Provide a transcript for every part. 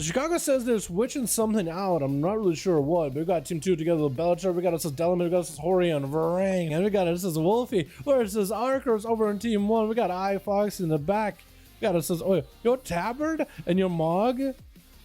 Chicago says they're switching something out. I'm not really sure what, but we got Team 2 together with Bellator. We got us as Dalaran, we got us as Horion, Varang, and we got us as Wolfie. Where's this Archers over in Team 1? We got iFox in the back. We got us as, oh, your Tabard and your Mog,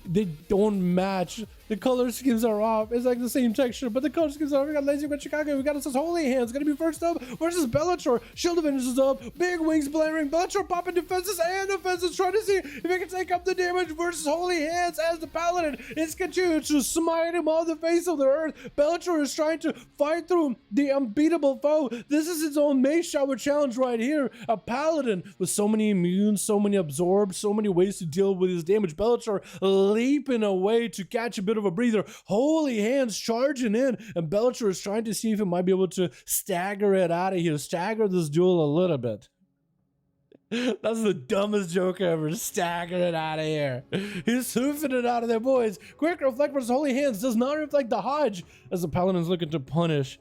they don't match. The color schemes are off. It's like the same texture, but the color schemes are off. We got Lazy, we got Chicago, we got us as Holy Hands. Gonna be first up versus Bellator. Shield Avengers is up. Big wings blaring. Bellator popping defenses and offenses, trying to see if he can take up the damage versus Holy Hands as the Paladin is continuing to smite him on the face of the earth. Bellator is trying to fight through the unbeatable foe. This is its own Mace Shower challenge right here. A Paladin with so many immunes, so many absorbed, so many ways to deal with his damage. Bellator leaping away to catch a bit of a breather. Holy Hands charging in, and Bellator is trying to see if he might be able to stagger it out of here, stagger this duel a little bit. That's the dumbest joke ever. Stagger it out of here. He's hoofing it out of there, boys. Quick reflect versus Holy Hands does not reflect the Hodge as the Paladin's looking to punish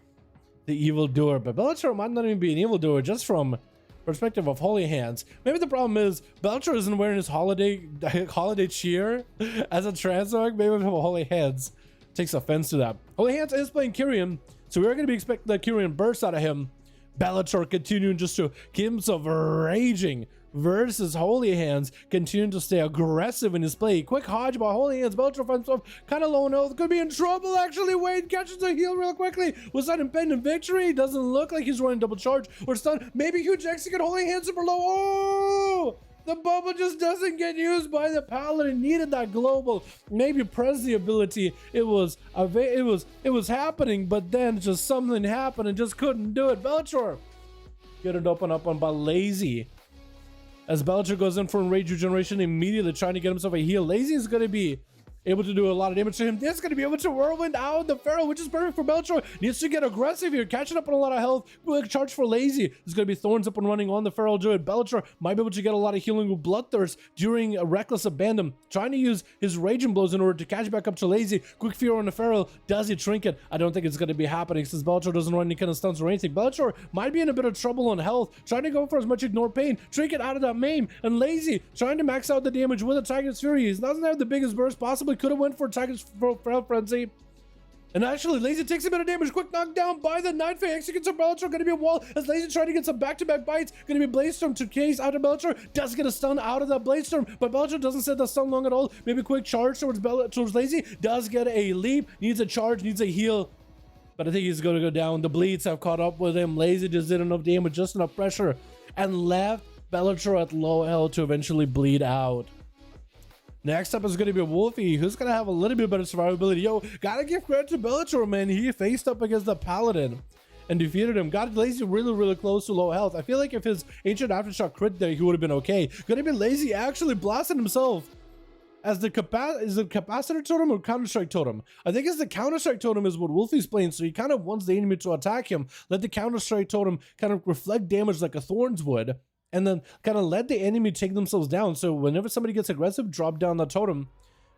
the evildoer, but Bellator might not even be an evildoer just from perspective of Holy Hands. Maybe the problem is Bellator isn't wearing his holiday cheer as a transmog. Maybe if Holy Hands takes offense to that. Holy Hands is playing Kyrian, so we're going to be expecting the Kyrian burst out of him. Bellator continuing just to keep himself raging versus Holy Hands, continuing to stay aggressive in his play. Quick Hodge by Holy Hands. Bellator finds himself kind of low on health. Could be in trouble, actually. Wade catches a heal real quickly. Was that impending victory? Doesn't look like he's running double charge or stun. Maybe huge execute. Holy Hands super low. Oh! The bubble just doesn't get used by the Paladin. Needed that global. Maybe press the ability. It was happening, but then just something happened and just couldn't do it. Bellator getting open up on by Lazy. As Bellator goes in for Rage Regeneration, immediately trying to get himself a heal. Lazy is going to be able to do a lot of damage to him. This is going to be able to whirlwind out the Pharaoh, which is perfect for Bellator. Needs to get aggressive here, catching up on a lot of health. Quick charge for Lazy. There's going to be Thorns up and running on the Pharaoh Druid. Bellator might be able to get a lot of healing with Bloodthirst during a Reckless Abandon, trying to use his Raging Blows in order to catch back up to Lazy. Quick Fear on the Pharaoh. Does he Trinket? I don't think it's going to be happening since Bellator doesn't run any kind of stunts or anything. Bellator might be in a bit of trouble on health, trying to go for as much Ignore Pain. Trinket out of that maim, and Lazy trying to max out the damage with a Tiger's Fury. He doesn't have the biggest burst, possibly could have went for Tiger's Frenzy. And actually, Lazy takes a bit of damage. Quick knockdown by the Night Fae. Executes on Bellator. Going to be a wall as Lazy trying to get some back-to-back bites. Going to be Blaze Storm to case out of Bellator. Does get a stun out of that Blaze Storm, but Bellator doesn't set the stun long at all. Maybe a quick charge towards Lazy. Does get a leap. Needs a charge. Needs a heal. But I think he's going to go down. The bleeds have caught up with him. Lazy just did enough damage, just enough pressure, and left Bellator at low health to eventually bleed out. Next up is going to be Wolfie, who's going to have a little bit better survivability. Yo, gotta give credit to Bellator, man. He faced up against the Paladin and defeated him. Got Lazy really close to low health. I feel like if his Ancient Aftershock crit there, he would have been okay. Gonna be Lazy actually blasted himself as the Capacitor Totem or Counter-Strike Totem? I think it's the Counter-Strike Totem is what Wolfie's playing, so he kind of wants the enemy to attack him. Let the Counter-Strike Totem kind of reflect damage like a Thorns would, and then kind of let the enemy take themselves down. So whenever somebody gets aggressive, drop down the totem,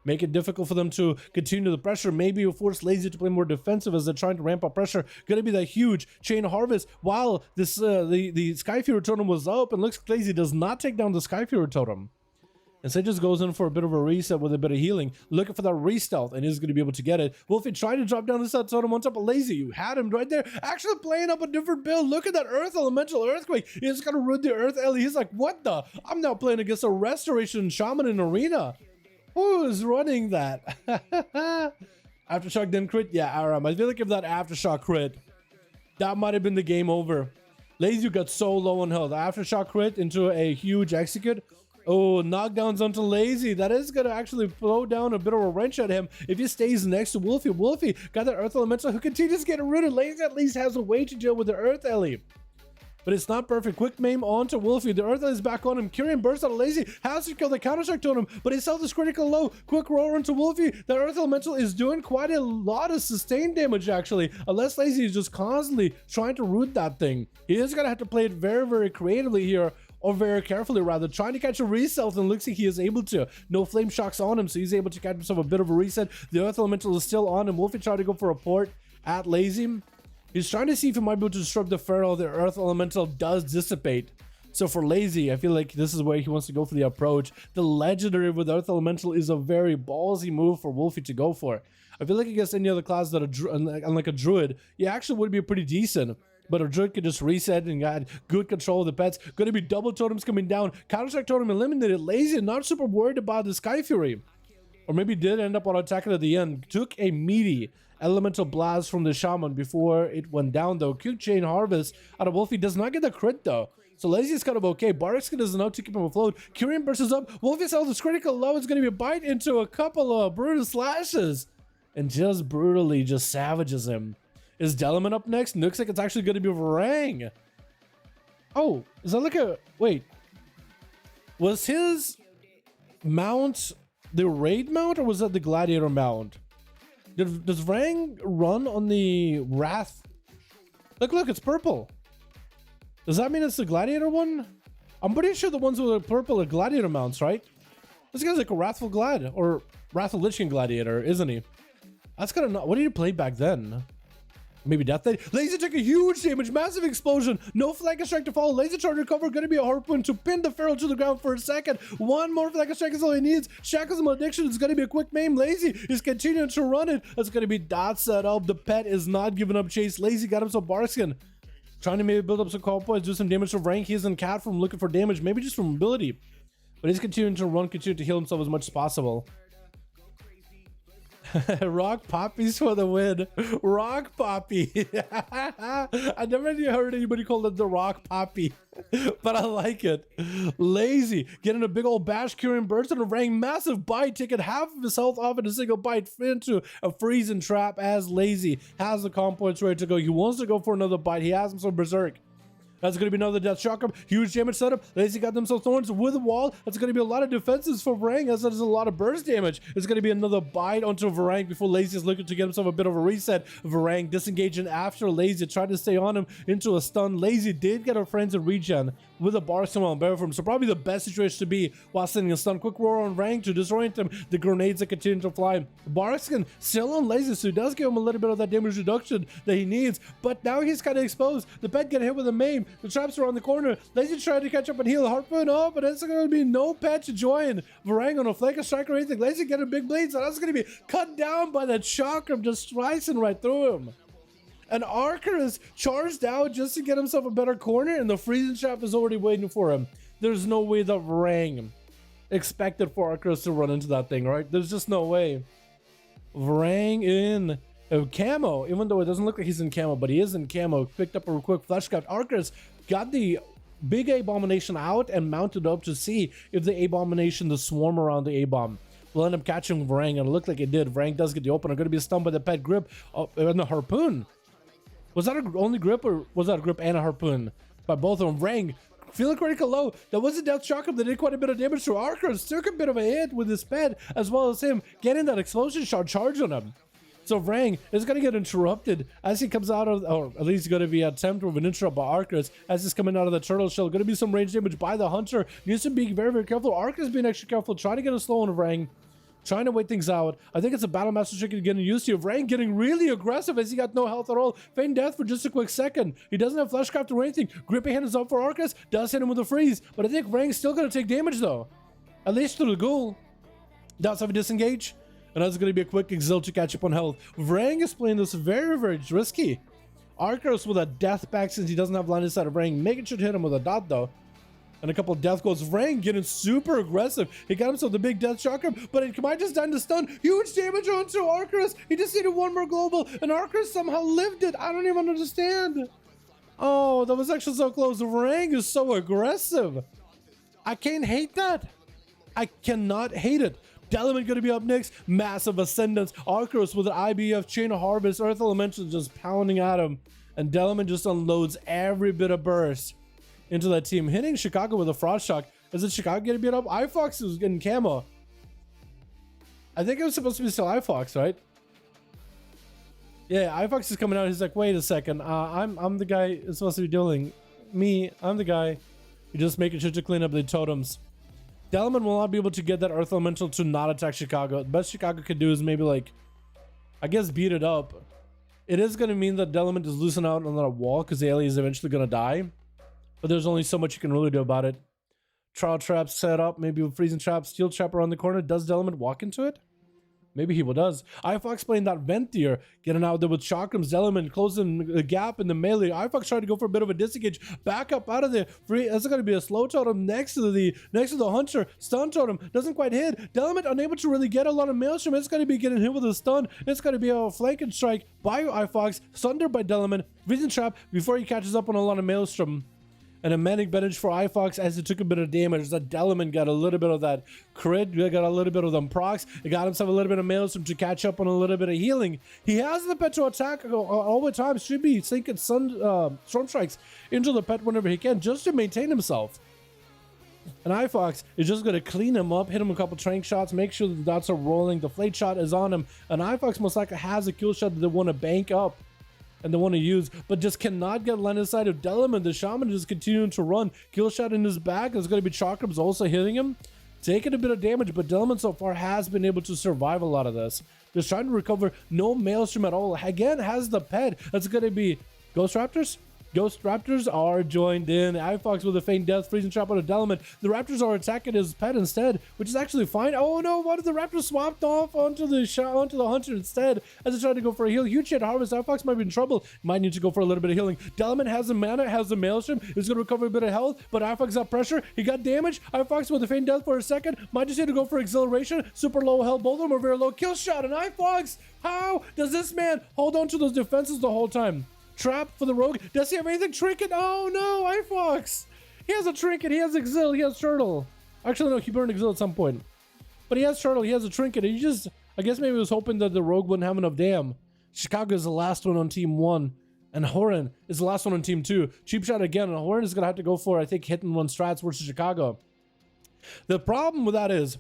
make it difficult for them to continue the pressure. Maybe you'll force Lazy to play more defensive as they're trying to ramp up pressure. Gonna be that huge Chain Harvest while this the Skyfury Totem was up, and looks like Lazy does not take down the Skyfury Totem. Instead just goes in for a bit of a reset with a bit of healing, looking for that re-stealth, and is going to be able to get it. Wolfie trying to drop down this totem on top of Lazy. You had him right there, actually playing up a different build. Look at that Earth Elemental Earthquake. He's going to ruin the Earth Ellie. He's like, what the? I'm now playing against a Restoration Shaman in Arena. Who is running that? Aftershock then crit? Yeah, Aram. I feel like if that Aftershock crit, that might have been the game over. Lazy got so low on health. Aftershock crit into a huge execute. Oh, knockdowns onto Lazy. That is going to actually throw down a bit of a wrench at him if he stays next to Wolfie. Wolfie got that Earth Elemental who continues to get rooted. Lazy at least has a way to deal with the Earth Ellie. But it's not perfect. Quick maim onto Wolfie. The Earth Ellie is back on him. Kyrian bursts out of Lazy. Has to kill the Counter-Strike Totem, but his health is critical low. Quick roll into Wolfie. The Earth Elemental is doing quite a lot of sustained damage, actually. Unless Lazy is just constantly trying to root that thing. He is going to have to play it very creatively here. Or very carefully, rather, trying to catch a reset, and looks like he is able to. No flame shocks on him, so he's able to catch himself a bit of a reset. The Earth Elemental is still on him. Wolfie tried to go for a port at Lazy. He's trying to see if he might be able to disrupt the Pharaoh. The Earth Elemental does dissipate. So for Lazy, I feel like this is where he wants to go for the approach. The legendary with Earth Elemental is a very ballsy move for Wolfie to go for. I feel like against any other class that unlike a druid, you actually would be pretty decent. But a druid could just reset and got good control of the pets. Going to be double totems coming down. Counter-Strike totem eliminated. Lazy, not super worried about the Sky Fury. Or maybe did end up on attacking at the end. Took a meaty elemental blast from the shaman before it went down though. Quick chain harvest out of Wolfie does not get the crit though. So Lazy is kind of okay. Barskin is enough to keep him afloat. Kyrian bursts up. Wolfie's held this critical low. It's going to be a bite into a couple of brutal slashes. And just brutally just savages him. Is Dalaran up next? Looks like it's actually going to be Varang. Oh, is that like a... Wait. Was his mount the raid mount or was that the gladiator mount? Does Varang run on the Wrath? Look, it's purple. Does that mean it's the gladiator one? I'm pretty sure the ones with the purple are gladiator mounts, right? This guy's like a Wrathful Glad or Wrathful Lich King gladiator, isn't he? That's kind of not... What did you play back then? Maybe Death Day. Laser took a huge damage, massive explosion. No flank strike to follow. Laser charge recover. Going to be a harpoon to pin the Feral to the ground for a second. One more flank strike is all he needs. Shackles Malediction is going to be a quick maim. Lazy is continuing to run it. It's going to be dot set up. The pet is not giving up chase. Lazy got himself Barskin. Trying to maybe build up some call points, do some damage to rank. He isn't cat from looking for damage, maybe just from ability. But he's continuing to run, continue to heal himself as much as possible. Rock poppies for the win. Rock poppy. I never really heard anybody call it the rock poppy, but I like it. Lazy getting a big old bash, Kyrian burst and a Varang massive bite, taking half of his health off in a single bite into a freezing trap as Lazy has the comp points ready to go. He wants to go for another bite. He has him some berserk. That's going to be another death shock up. Huge damage setup. Lazy got them some thorns with a wall. That's going to be a lot of defenses for Varang as there's a lot of burst damage. It's going to be another bite onto Varang before Lazy is looking to get himself a bit of a reset. Varang disengaging after Lazy, tried to stay on him into a stun. Lazy did get her friends in regen with a bar somewhere on barrel for him. So probably the best situation to be while sending a stun. Quick roar on Varang to disorient him. The grenades that continue to fly. Barskin still on Lazy, so he does give him a little bit of that damage reduction that he needs. But now he's kind of exposed. The pet get hit with a maim. The traps around the corner. Lazy trying to catch up and heal. Harpoon up, but it's going to be no pet to join Varang on a flank strike or anything. Lazy get a big blade, so that's going to be cut down by that chakra, just slicing right through him. And Archer is charged out just to get himself a better corner, and the freezing trap is already waiting for him. There's no way that Varang expected for Archers to run into that thing, right? There's just no way. Varang in camo, even though it doesn't look like he's in camo, but he is in camo. Picked up a quick flesh cut. Archers got the big abomination out and mounted up to see if the abomination, the swarm around the A-bomb, will end up catching Varang, and it looked like it did. Varang does get the opener. Going to be stunned by the pet grip and the harpoon. Was that a only grip, or was that a grip and a harpoon? By both of them. Varang feeling critical low. That was a death shock up that did quite a bit of damage to Archers. Took a bit of a hit with his pet, as well as him getting that explosion shot charge on him. So Varang is going to get interrupted as he comes out of, or at least going to be attempted with an interrupt by Archers as he's coming out of the turtle shell. Going to be some range damage by the hunter. Needs to be very, very careful. Archers being extra careful, trying to get a slow on Varang. Trying to wait things out. I think it's a Battle Master trick getting used to. Varang getting really aggressive as he got no health at all. Feign death for just a quick second. He doesn't have Fleshcraft or anything. Gripping hand is up for Arcus. Does hit him with a freeze. But I think Varang's still going to take damage though. At least through the ghoul. Does have a disengage. And that's going to be a quick exile to catch up on health. Varang is playing this very, very risky. Arcus with a death back since he doesn't have line of sight of Varang. Megan should hit him with a dot though. And a couple of death goals. Varang getting super aggressive. He got himself the big death chakra, but it might just die to stun. Huge damage onto Arcus. He just needed one more global, and Arcus somehow lived it. I don't even understand. Oh, that was actually so close. Varang is so aggressive. I can't hate that. I cannot hate it. Dalaran going to be up next. Massive Ascendance. Arcus with an IBF Chain of Harvest. Earth Elemental just pounding at him. And Dalaran just unloads every bit of burst into that team, hitting Chicago with a Frost Shock. Is it Chicago getting beat up? iFox is getting camo. I think it was supposed to be still iFox, right? Yeah, iFox is coming out. He's like, wait a second. I'm the guy who's supposed to be dueling. I'm the guy who's just making sure to clean up the totems. Dalaran will not be able to get that Earth Elemental to not attack Chicago. The best Chicago could do is maybe like, I guess beat it up. It is going to mean that Dalaran is losing out on that wall because the alien is eventually going to die. but there's only so much you can really do about it. Trial trap set up, maybe a freezing trap, steel trap around the corner. Does Dalaran walk into it? Maybe he does. iFox playing that vent here, getting out there with chakrams. Dalaran closing the gap in the melee. iFox trying to go for a bit of a disengage. Back up out of there. Free. That's going to be a slow totem next to the hunter. Stun totem doesn't quite hit. Dalaran unable to really get a lot of maelstrom. It's going to be getting hit with a stun. It's going to be a flanking strike by iFox. Sundered by Dalaran. Freezing trap before he catches up on a lot of maelstrom. And a manic advantage for iFox as it took a bit of damage. That Dalaran got a little bit of that crit, got a little bit of them procs. He got himself a little bit of maelstrom to catch up on a little bit of healing. He has the pet to attack all the time. Should be sinking storm strikes into the pet whenever he can, just to maintain himself. And iFox is just going to clean him up, hit him a couple trank shots, make sure the dots are rolling. The flate shot is on him. And iFox most likely has a kill shot that they want to bank up and they want to use, but just cannot get line of sight of Dalaran. The shaman is continuing to run. Kill shot in his back. There's going to be chakrams also hitting him, taking a bit of damage, but Dalaran so far has been able to survive a lot of this. Just trying to recover. No maelstrom at all. Again, has the pet. That's going to be Ghost Raptors. Ghost Raptors are joined in. iFox with a feint death, freezing trap on a Dalaran. The Raptors are attacking his pet instead, which is actually fine. Oh no, one of the Raptors swapped off onto the hunter instead as they tried to go for a heal. Huge hit harvest. iFox might be in trouble. Might need to go for a little bit of healing. Dalaran has the mana, has the maelstrom. He's going to recover a bit of health, but iFox got pressure. He got damage. iFox with a feint death for a second. Might just need to go for exhilaration. Super low health. Both of them are very low. Kill shot and iFox. How does this man hold on to those defenses the whole time? Trap for the rogue. Does he have anything? Trinket? Oh no, iFox. He has a trinket. He has exil. He has turtle. Actually, no, he burned exil at some point. But he has turtle. He has a trinket. He just, I guess maybe he was hoping that the rogue wouldn't have enough dam. Chicago is the last one on team 1. And Horan is the last one on team 2. Cheap shot again. And Horan is going to have to go for, I think, hit and run strats versus Chicago. The problem with that is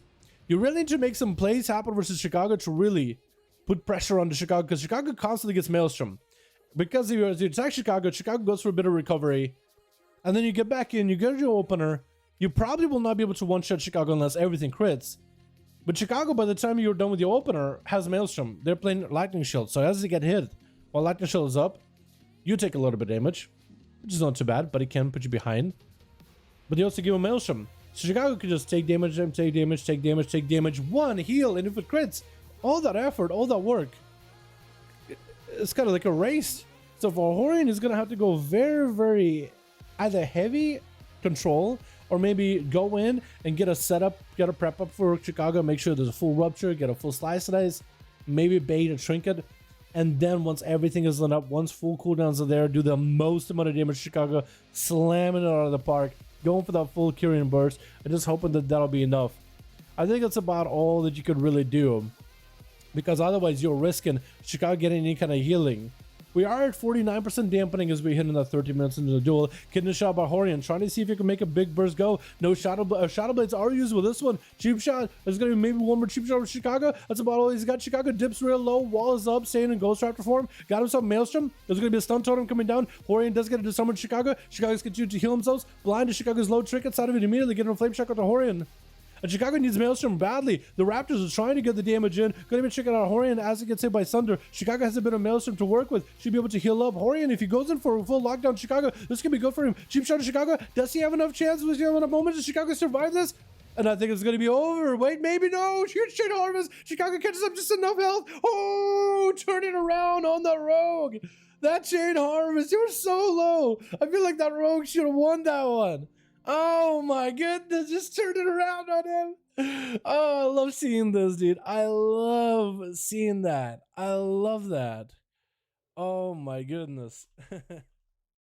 you really need to make some plays happen versus Chicago to really put pressure on the Chicago, because Chicago constantly gets maelstrom. Because if you attack Chicago, Chicago goes for a bit of recovery, and then you get back in, you get your opener, you probably will not be able to one-shot Chicago unless everything crits. But Chicago, by the time you're done with your opener, has Maelstrom. They're playing Lightning Shield, so as they get hit, while Lightning Shield is up, you take a little bit of damage, which is not too bad, but it can put you behind. But they also give him Maelstrom. So Chicago can just take damage, take damage, take damage, take damage, one heal, and if it crits, all that effort, all that work, it's kind of like a race. So for Horian, he's going to have to go very, very either heavy control or maybe go in and get a setup, get a prep up for Chicago, make sure there's a full rupture, get a full slice, maybe bait a trinket. And then once everything is lit up, once full cooldowns are there, do the most amount of damage to Chicago, slamming it out of the park, going for that full Kyrian burst, and just hoping that that'll be enough. I think that's about all that you could really do, because otherwise you're risking Chicago getting any kind of healing. We are at 49% dampening as we hit in that 30 minutes into the duel. Kidney shot by Horian, trying to see if he can make a big burst go. No Shadow Blades are used with this one. Cheap shot. There's going to be maybe one more cheap shot with Chicago. That's about all he's got. Chicago dips real low. Wall is up, staying in Ghost Raptor form. Got himself Maelstrom. There's going to be a stun totem coming down. Horian does get a disarm Chicago. Chicago's continuing to heal themselves. Blind to Chicago's low trick outside of it immediately, getting a flame shot with Horian. And Chicago needs Maelstrom badly. The Raptors are trying to get the damage in. Going to be checking out Horian as he gets hit by Sunder. Chicago has a bit of Maelstrom to work with. Should be able to heal up. Horian, if he goes in for a full lockdown Chicago, this could be good for him. Cheap shot to Chicago. Does he have enough chances? Does he have enough moments? Does Chicago survive this? And I think it's going to be over. Wait, maybe no. Huge shit harvest. Chicago catches up just enough health. Oh, turn it around on the rogue. That chain harvest. You were so low. I feel like that rogue should have won that one. Oh my goodness, just turned it around on him. Oh, I love seeing this, dude. I love seeing that. I love that. Oh my goodness.